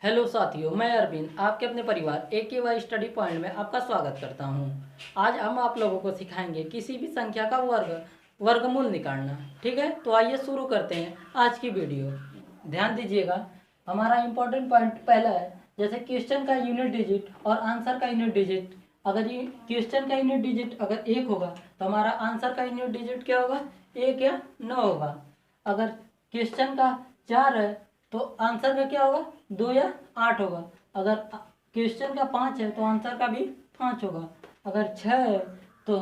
Hello साथियों, मैं अरविंद आपके अपने परिवार AKY स्टडी पॉइंट में आपका स्वागत करता हूं। आज हम आप लोगों को सिखाएंगे किसी भी संख्या का वर्गमूल निकालना। ठीक है, तो आइए शुरू करते हैं आज की वीडियो। ध्यान दीजिएगा, हमारा इम्पोर्टेंट पॉइंट पहला है, जैसे क्वेश्चन का यूनिट डिजिट और आंसर का यूनिट डिजिट। अगर ये क्वेश्चन का यूनिट डिजिट अगर 1 होगा तो हमारा आंसर का यूनिट डिजिट क्या होगा, 1 या 9 होगा। अगर क्वेश्चन का 4 है तो आंसर का क्या होगा, 2 या 8 होगा। अगर क्वेश्चन का 5 है तो आंसर का भी 5 होगा। अगर 6 है तो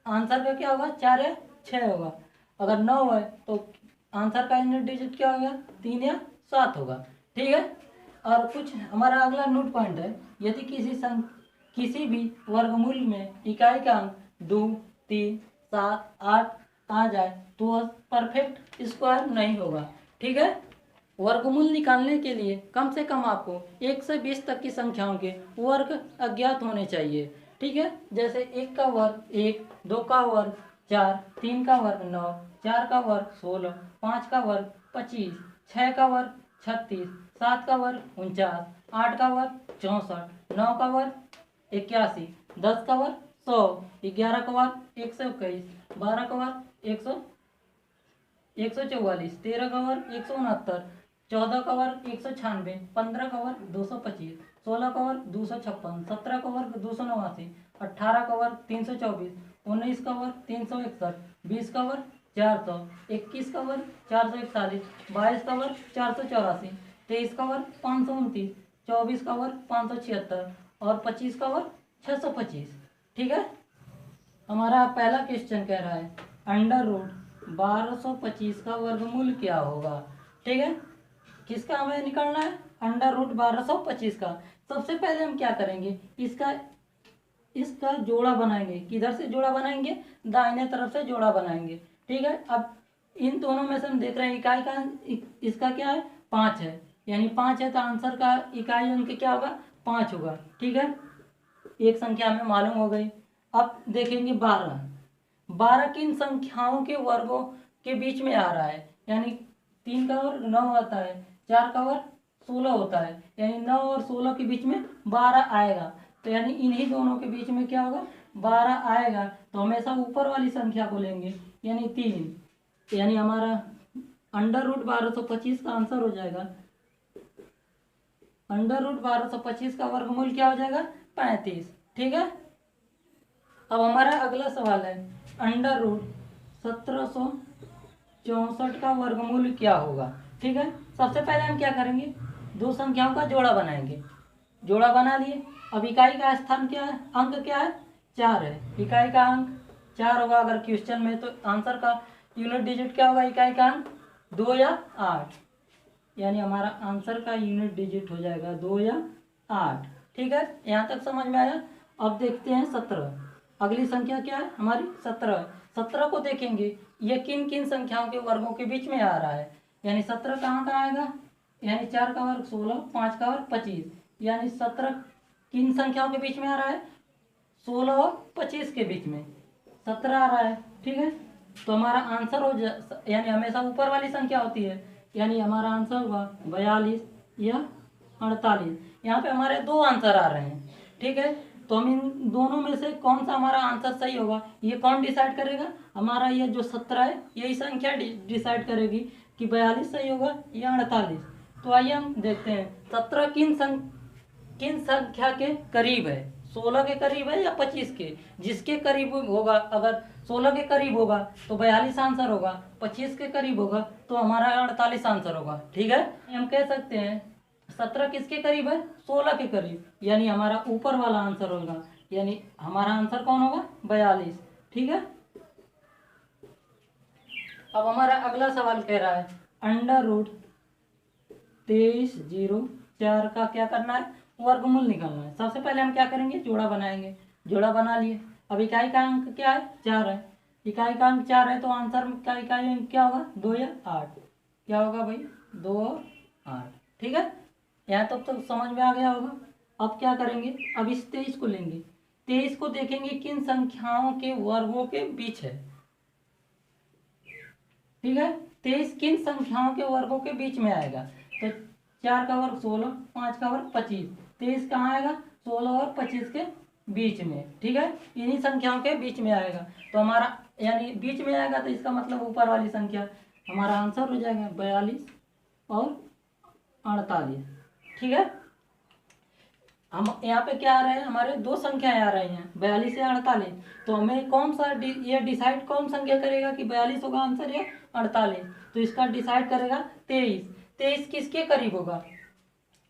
आंसर का क्या होगा, 4 या 6 होगा। अगर 9 है तो आंसर का यूनिट डिजिट क्या होगा, 3 या 7 होगा। ठीक है, और कुछ हमारा अगला नोट पॉइंट है, यदि किसी भी वर्गमूल में इकाई का अंक 2, 3, 7, 8 आ जाए तो वह परफेक्ट स्क्वायर नहीं होगा। ठीक है, वर्गमूल निकालने के लिए कम से कम आपको 1 से 20 तक की संख्याओं के वर्ग अज्ञात होने चाहिए। ठीक है, जैसे 1 का वर्ग 1, 2 का वर्ग 4, 3 का वर्ग 9, 4 का वर्ग 16, 5 का वर्ग 25, 6 का वर्ग 36, 7 का वर्ग 49, 8 का वर्ग 64, 9 का वर्ग 81, 10 का वर्ग 100, 11 का वर्ग 121, 12 का वर्ग 144, 13 का वर्ग 169, 14 का वर्ग 196, 15 का वर्ग 225, 16 का वर्ग 256, 17 का वर्ग 289, 18 का वर्ग 324, 19 का वर्ग 361, 20 का वर्ग 400, 21 का वर्ग 441, 22 का वर्ग 484, 23 का वर्ग 529, 24 का वर्ग 576 और 25 का वर्ग 625। ठीक है, हमारा पहला क्वेश्चन कह रहा है अंडर रूट 1225 का वर्गमूल क्या होगा। ठीक है, किसका हमें निकालना है, अंडर रूट 1225 का। सबसे पहले हम क्या करेंगे, इसका इसका जोड़ा बनाएंगे। किधर से जोड़ा बनाएंगे, दाहिने तरफ से जोड़ा बनाएंगे। ठीक है, अब इन दोनों में से हम देख रहे हैं इकाई का इसका क्या है, 5 है, यानी 5 है तो आंसर का इकाई अंक क्या होगा, 5 होगा। ठीक है, एक संख्या हमें मालूम हो गई। अब देखेंगे 12। 12 किन संख्याओं के वर्गों के बीच में आ रहा है, यानी 3 का वर्ग 9 होता है, 4 का वर्ग 16 होता है, यानी 9 और 16 के बीच में 12 आएगा। तो यानी इन्हीं दोनों के बीच में क्या होगा, 12 आएगा। तो हमेशा ऊपर वाली संख्या को लेंगे, यानी 3। यानी हमारा अंडर रूट 1225 का आंसर हो जाएगा, अंडर रूट 1225 का वर्गमूल क्या हो जाएगा, 35। ठीक है, अब हमारा अगला सवाल है अंडर रूट 1764 का वर्गमूल क्या होगा। ठीक है, सबसे पहले हम क्या करेंगे, दो संख्याओं का जोड़ा बनाएंगे। जोड़ा बना लिए। अब इकाई का स्थान क्या है, अंक क्या है, 4 है। इकाई का अंक 4 होगा अगर क्वेश्चन में, तो आंसर का यूनिट डिजिट क्या होगा, इकाई का अंक 2 या 8, यानी हमारा आंसर का यूनिट डिजिट हो जाएगा 2 या 8। ठीक है, यहाँ तक समझ में आया। अब देखते हैं 17। अगली संख्या क्या है हमारी, 17। 17 को देखेंगे ये किन किन संख्याओं के वर्गों के बीच में आ रहा है, यानी 17 कहाँ का आएगा, यानी 4 का वर्ग 16, 5 का वर्ग 25, यानी 17 किन संख्याओं के बीच में आ रहा है, 16 और 25 के बीच में 17 आ रहा है। ठीक है, तो हमारा आंसर हो जा, यानी हमेशा ऊपर वाली संख्या होती है, यानी हमारा आंसर हुआ 42 या 48। यहाँ पे हमारे दो आंसर आ रहे हैं। ठीक है, तो हम इन दोनों में से कौन सा हमारा आंसर सही होगा, ये कौन डिसाइड करेगा, हमारा ये जो 17 है यही संख्या डिसाइड करेगी कि 42 सही होगा या 48। तो आइए हम देखते हैं 17 किन संख्या के करीब है, 16 के करीब है या 25 के। जिसके करीब होगा, अगर 16 के करीब होगा तो 42 आंसर होगा, 25 के करीब होगा तो हमारा 48 आंसर होगा। ठीक है, हम कह सकते हैं 17 किसके करीब है, 16 के करीब, यानी हमारा ऊपर वाला आंसर होगा, यानी हमारा आंसर कौन होगा, 42। ठीक है, अब हमारा अगला सवाल कह रहा है अंडर रूट 2304 का क्या करना है, वर्गमूल निकालना है। सबसे पहले हम क्या करेंगे, जोड़ा बनाएंगे। जोड़ा बना लिए। अब इकाई का अंक क्या है, 4 है। इकाई का अंक 4 है तो आंसर का इकाई अंक क्या होगा, 2 या 8। क्या होगा भाई, 2 और 8। ठीक है, यहाँ तक तो समझ में आ गया होगा। अब क्या करेंगे, अब इस 23 को लेंगे। 23 को देखेंगे किन संख्याओं के वर्गों के बीच है। ठीक है, 23 किन संख्याओं के वर्गों के बीच में आएगा, तो 4 का वर्ग 16, 5 का वर्ग 25। 23 कहाँ आएगा? 16 और 25 के बीच में, ठीक है, इन्हीं संख्याओं के बीच में आएगा। तो हमारा यानी बीच में आएगा तो इसका मतलब ऊपर वाली संख्या, हमारा आंसर हो जाएगा 42 और 48, ठीक है। हम यहाँ पे क्या आ रहे हैं, हमारे दो संख्याएं आ रही हैं 42 या 48। तो हमें कौन सा ये डिसाइड कौन संख्या करेगा कि 42 होगा आंसर या 48? तो इसका डिसाइड करेगा 23। 23 किसके करीब होगा?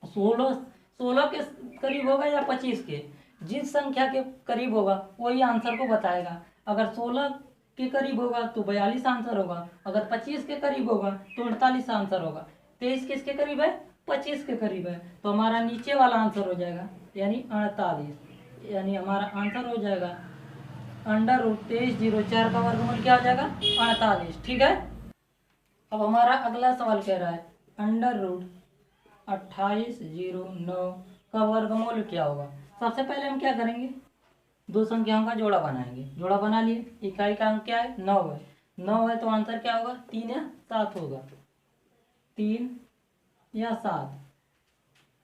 16 के करीब होगा या 25 के? जिस संख्या के करीब होगा वही आंसर को बताएगा। अगर 16 के करीब होगा तो 42 आंसर होगा, अगर 25 के करीब होगा तो 48 आंसर होगा। 23 किसके करीब है? 25 के करीब है, तो हमारा नीचे वाला आंसर हो जाएगा यानी 48। यानी हमारा आंसर हो जाएगा √23 0 4 का वर्गमूल क्या हो जाएगा? 48, ठीक है। अब हमारा अगला सवाल कह रहा है √28 0 9 का वर्गमूल क्या होगा? सबसे पहले हम क्या करेंगे, दो संख्याओं का जोड़ा बनाएंगे। जोड़ा बना लिए, इकाई का अंक क्या है? 9 है। 9 है तो आंसर क्या होगा? 3 या 7 होगा, 3 या 7।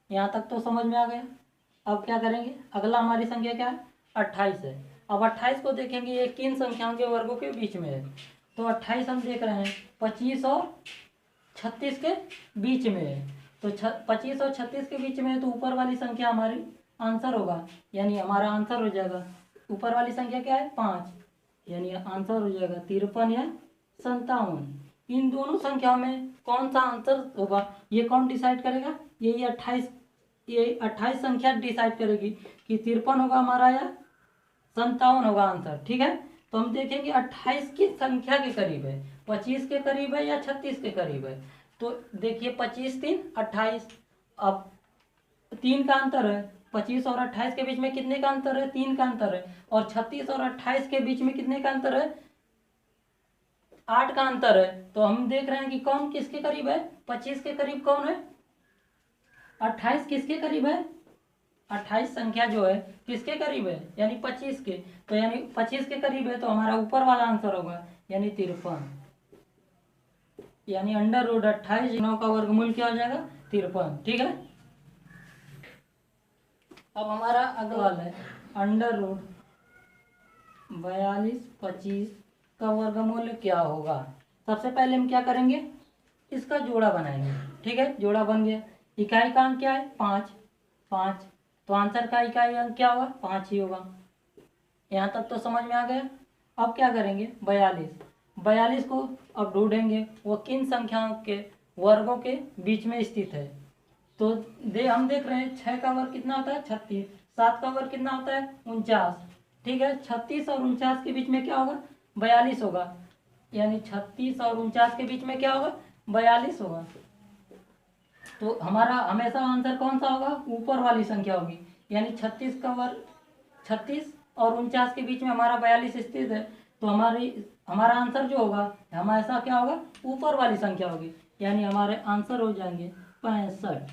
यहाँ तक तो समझ में आ गया। अब क्या करेंगे, अगला हमारी संख्या क्या है? 28 है। अब 28 को देखेंगे ये किन संख्याओं के वर्गों के बीच में है। तो 28 हम देख रहे हैं 25 और 36 के बीच में है। तो 25 और 36 के बीच में है तो ऊपर वाली संख्या हमारी आंसर होगा, यानी हमारा आंसर हो जाएगा, ऊपर वाली संख्या क्या है? 5, यानी आंसर हो जाएगा 53 या 57। इन दोनों संख्याओं में कौन सा आंसर होगा ये कौन डिसाइड करेगा? यही 28, ये 28 संख्या डिसाइड करेगी कि 53 होगा हमारा या 57 होगा आंसर, ठीक है। तो हम देखेंगे 28 की संख्या के करीब है, 25 के करीब है या 36 के करीब है। तो देखिए 25 3 28, अब 3 का अंतर है, 25 और 28 के बीच में कितने का अंतर है? 3 का अंतर है। और 36 और 28 के बीच में कितने का अंतर है? 8 का अंतर है। तो हम देख रहे हैं कि कौन किसके करीब है? 25 के करीब कौन है? 28 किसके करीब है? 28 संख्या जो है किसके करीब है? यानी 25 के। तो यानी 25 के करीब है तो हमारा ऊपर वाला आंसर होगा यानी 53, यानी √28 9 का वर्गमूल क्या हो जाएगा? 53, ठीक है। अब हमारा अगला है √42 25 का वर्गमूल क्या होगा? सबसे पहले हम क्या करेंगे, इसका जोड़ा बनाएंगे, ठीक है। जोड़ा बन गया, इकाई का अंक क्या है? 5, 5, तो आंसर का इकाई अंक क्या होगा? 5 ही होगा। यहाँ तक तो समझ में आ गया। अब क्या करेंगे, 42 को अब ढूंढेंगे वो किन संख्याओं के वर्गों के बीच में स्थित है। तो हम देख रहे हैं 6 का वर्ग कितना होता है? 36। 7 का वर्ग कितना होता है? 49, ठीक है। 36 और 49 के बीच में क्या होगा? 42 होगा, यानी 36 और 49 के बीच में क्या होगा? 42 होगा। तो हमारा हमेशा आंसर कौन सा होगा? ऊपर वाली संख्या होगी, यानी 36 का वर्ग, 36 और 49 के बीच में हमारा 42 स्थित है। तो हमारा आंसर जो होगा हमेशा क्या होगा? ऊपर वाली संख्या होगी, यानी हमारे आंसर हो जाएंगे 65।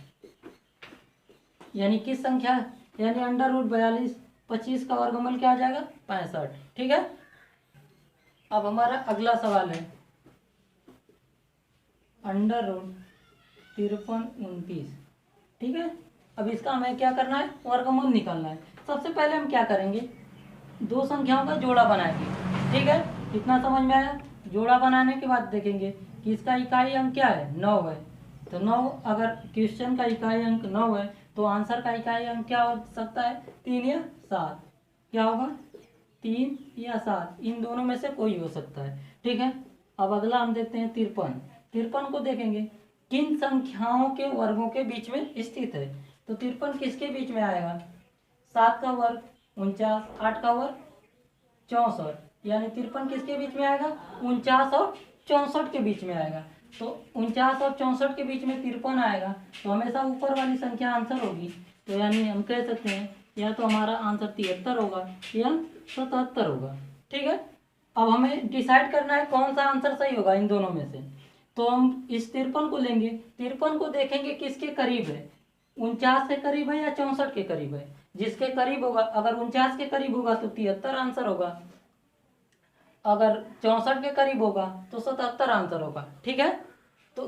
यानी किस संख्या, यानी √42 25 का वर्गमूल क्या आ जाएगा? 65, ठीक है। अब हमारा अगला सवाल है √53 29, ठीक है। अब इसका हमें क्या करना है? वर्गमूल निकालना है। सबसे पहले हम क्या करेंगे, दो संख्याओं का जोड़ा बनाएंगे, ठीक है। इतना समझ में आया। जोड़ा बनाने के बाद देखेंगे कि इसका इकाई अंक क्या है? 9 है। तो 9, अगर क्वेश्चन का इकाई अंक 9 है तो आंसर का इकाई अंक क्या हो सकता है? 3 या 7। क्या होगा? 3 या 7, इन दोनों में से कोई हो सकता है, ठीक है। अब अगला हम देखते हैं 53। 53 को देखेंगे किन संख्याओं के वर्गों के बीच में स्थित है। तो 53 किसके बीच में आएगा? 7 का वर्ग 49, 8 का वर्ग 64, यानी 53 किसके बीच में आएगा? 49 और 64 के बीच में आएगा। तो 49 और 64 के बीच में 53 आएगा तो हमेशा ऊपर वाली संख्या आंसर होगी। तो यानी हम कह सकते हैं या तो हमारा आंसर 73 होगा या 77 होगा, ठीक है। अब हमें डिसाइड करना है कौन सा आंसर सही होगा इन दोनों में से। तो हम इस 53 को लेंगे, 53 को देखेंगे किसके करीब है, 49 के करीब है या 64 के करीब है। जिसके करीब होगा, अगर 49 के करीब होगा तो 73 आंसर होगा, अगर 64 के करीब होगा तो 77 आंसर होगा, ठीक है। तो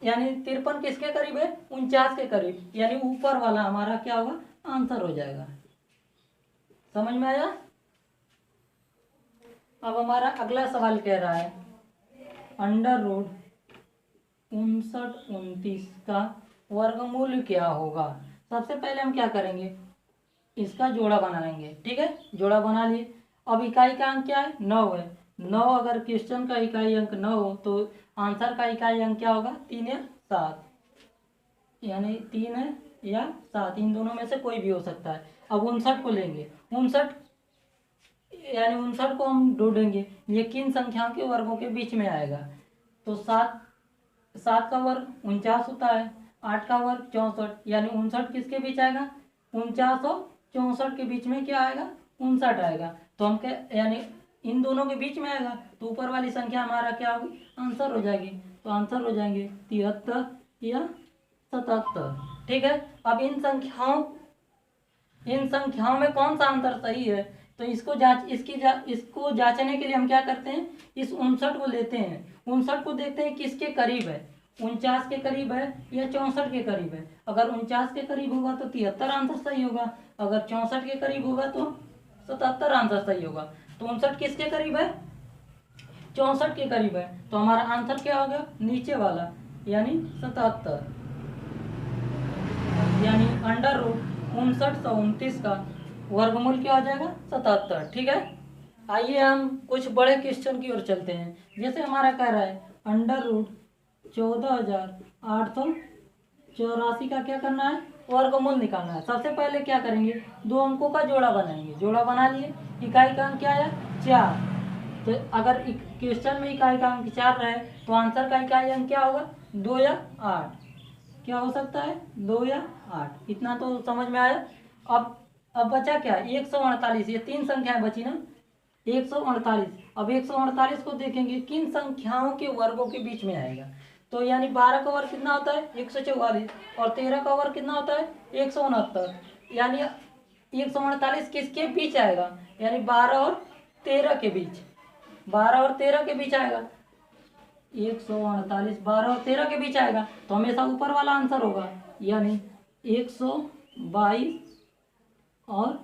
यानी 53 किसके करीब है? 49 के करीब, यानी ऊपर वाला हमारा क्या होगा? आंसर हो जाएगा। समझ में आया? अब हमारा अगला सवाल कह रहा है अंडर रूट 59 का वर्गमूल क्या होगा। सबसे पहले हम क्या करेंगे? इसका जोड़ा बनाएंगे। ठीक है, जोड़ा बना लिए। अब इकाई का अंक क्या है? 9 है। 9 अगर क्वेश्चन का इकाई अंक 9 हो तो आंसर का इकाई अंक क्या होगा? 3 या 7, यानी 3 है या 7, इन दोनों में से कोई भी हो सकता है। अब 59 को लेंगे। 59 यानी 59 को हम ढूंढेंगे ये किन संख्याओं के वर्गों के बीच में आएगा। तो 7 7 का वर्ग 49 होता है, 8 का वर्ग 64, यानी 59 किसके बीच आएगा? 49 और 64 के बीच में क्या आएगा? 59 आएगा। तो हम क्या, यानी इन दोनों के बीच में आएगा, तो ऊपर वाली संख्या हमारा क्या होगी? आंसर हो जाएगी। तो आंसर हो जाएंगे 73 या 77। ठीक है, अब इन संख्याओं में कौन सा आंसर सही है? तो इसको जांचने के लिए हम क्या करते हैं? इस 59 को लेते हैं, 59 को देखते हैं किसके करीब है, 49 के करीब है या 64 के करीब है। अगर 49 के करीब होगा तो 73 आंसर सही होगा, अगर 64 के करीब होगा तो 77 आंसर सही होगा। तो 59 किसके करीब है? 64 के करीब है, तो हमारा आंसर क्या होगा? नीचे वाला, यानी 77, यानी अंडर रूट 5929 का वर्गमूल क्या हो जाएगा? 77। ठीक है, आइए हम कुछ बड़े क्वेश्चन की ओर चलते हैं। जैसे हमारा कह रहा है अंडर रूट 14,884 का क्या करना है? वर्गमूल निकालना है। सबसे पहले क्या करेंगे? दो अंकों का जोड़ा बनाएंगे। जोड़ा बना लिए। इकाई का अंक क्या आया? 4। तो अगर क्वेश्चन में इकाई का अंक 4 रहे तो आंसर का इकाई अंक क्या होगा? 2 या 8। क्या हो सकता है? 2 या 8। इतना तो समझ में आया। अब बचा क्या? 148। ये 3 संख्याएं बची ना, 148। अब 148 को देखेंगे किन संख्याओं के वर्गों के बीच में आएगा। तो यानी 12 का वर्ग कितना होता है? 144, और 13 का वर्ग कितना होता है? 169। यानी 148 किसके बीच आएगा? यानी 12 और 13 के बीच, 12 और 13 के बीच आएगा। 148 12 और 13 के बीच आएगा, तो हमेशा ऊपर वाला आंसर होगा, यानी 122 और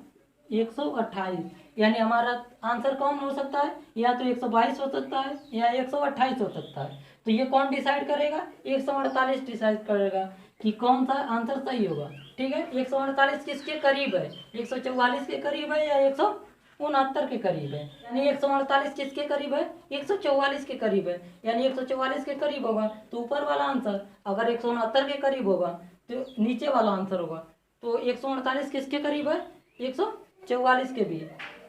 128। यानी हमारा आंसर कौन हो सकता है? या तो 122 हो सकता है या 128 हो सकता है। तो ये कौन डिसाइड करेगा? 148 डिसाइड करेगा कि कौन सा आंसर सही होगा। ठीक है, 148 किसके करीब है? 144 के करीब है या 169 के करीब है? यानी 148 किसके करीब है? 144 के करीब है, यानी 144 के करीब होगा तो ऊपर वाला आंसर। अगर 169 के करीब होगा तो नीचे वाला आंसर होगा। तो 148 किसके करीब है? 144 के भी।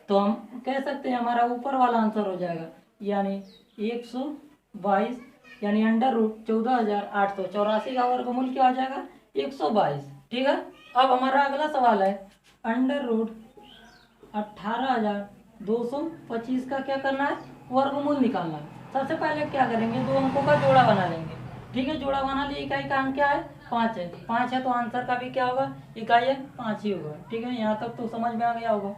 तो हम कह सकते हैं हमारा ऊपर वाला आंसर हो जाएगा, यानी 122, यानी अंडर रूट 14,884 का वर्गमूल क्या हो जाएगा? 122। ठीक है, अब हमारा अगला सवाल है अंडर रूट 18,225 का क्या करना है? वर्गमूल निकालना है। सबसे पहले क्या करेंगे? दो अंकों का जोड़ा बना लेंगे। ठीक है, जोड़ा बना लिए। इकाई का अंक क्या है? 5 है। 5 है तो आंसर का भी क्या होगा? इकाई अंक 5 ही होगा। ठीक है, यहाँ तक तो समझ में आ गया होगा।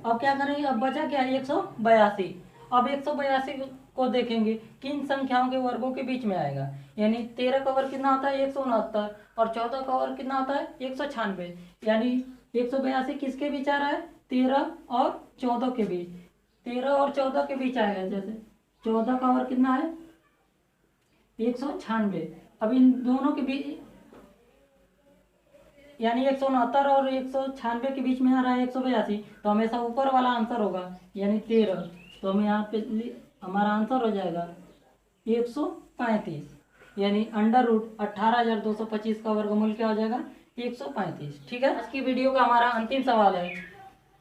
अब क्या करेंगे? अब बचा क्या है? 182। अब 182 को देखेंगे किन संख्याओं के वर्गों के बीच में आएगा। यानी 13 का वर्ग कितना होता है? 169, और 14 का वर्ग कितना होता है? 196। यानी 182 किसके बीच आ रहा है? 13 और 14 के बीच। 13 और 14 के बीच आएगा। जैसे 14 का वर्ग कितना है? 196। अब इन दोनों के बीच, यानी 169 और 196 के बीच में आ रहा है 182, तो हमेशा ऊपर वाला आंसर होगा, यानी 13। तो हम यहाँ पे हमारा आंसर हो जाएगा 135, यानी अंडर रूट 18,225 का वर्गमूल क्या हो जाएगा? 135। ठीक है, आज की वीडियो का हमारा अंतिम सवाल है।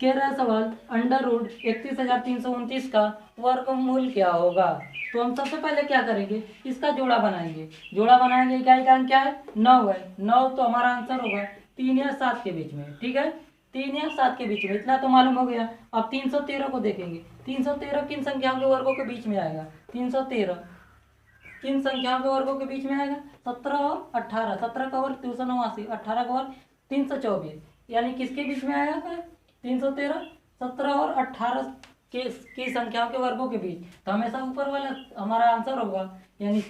कह रहा है सवाल अंडर रूट 31,329 का वर्गमूल क्या होगा। तो हम सबसे पहले क्या करेंगे? इसका जोड़ा बनाएंगे। जोड़ा बनाएंगे। इकाई का अंक क्या है? 9 है। 9 तो हमारा आंसर होगा 3 या 7 के बीच में। ठीक है, 3 या 7 के बीच में, इतना तो मालूम हो गया। अब 313 को देखेंगे। 313 किन संख्याओं के वर्गों के बीच में आएगा? 313 किन संख्याओं के वर्गों के बीच में आएगा? 17 और 18। 17 का वर्ग 289, 18 का वर्ग 324, यानी किसके बीच में आएगा? 313, 17 और 18 की संख्याओं के वर्गों के बीच। तो हमेशा ऊपर वाला हमारा आंसर होगा, यानी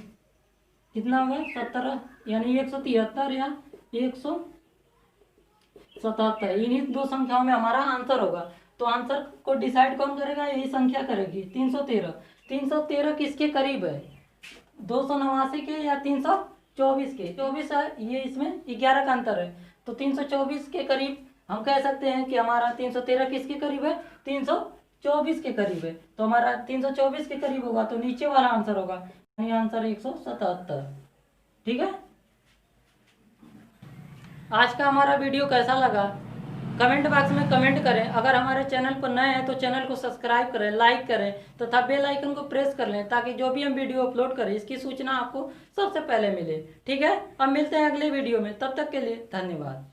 कितना होगा 17 यानी 173 या 177, इन्हीं दो संख्याओं में हमारा आंसर होगा। तो आंसर को डिसाइड कौन करेगा, यही संख्या करेगी 313। 313 किसके करीब है, 289 के या 324 के, 24 है, ये इसमें 11 का अंतर है, तो 324 के करीब हम कह सकते हैं कि हमारा 313 किसके करीब है, 324 के करीब है। तो हमारा 324 के करीब होगा तो नीचे वाला आंसर होगा, यानी आंसर 177। ठीक है। आज का हमारा वीडियो कैसा लगा कमेंट बॉक्स में कमेंट करें। अगर हमारे चैनल पर नए हैं तो चैनल को सब्सक्राइब करें, लाइक करें तथा बेल आइकन को प्रेस कर लें, ताकि जो भी हम वीडियो अपलोड करें इसकी सूचना आपको सबसे पहले मिले। ठीक है, अब मिलते हैं अगले वीडियो में, तब तक के लिए धन्यवाद।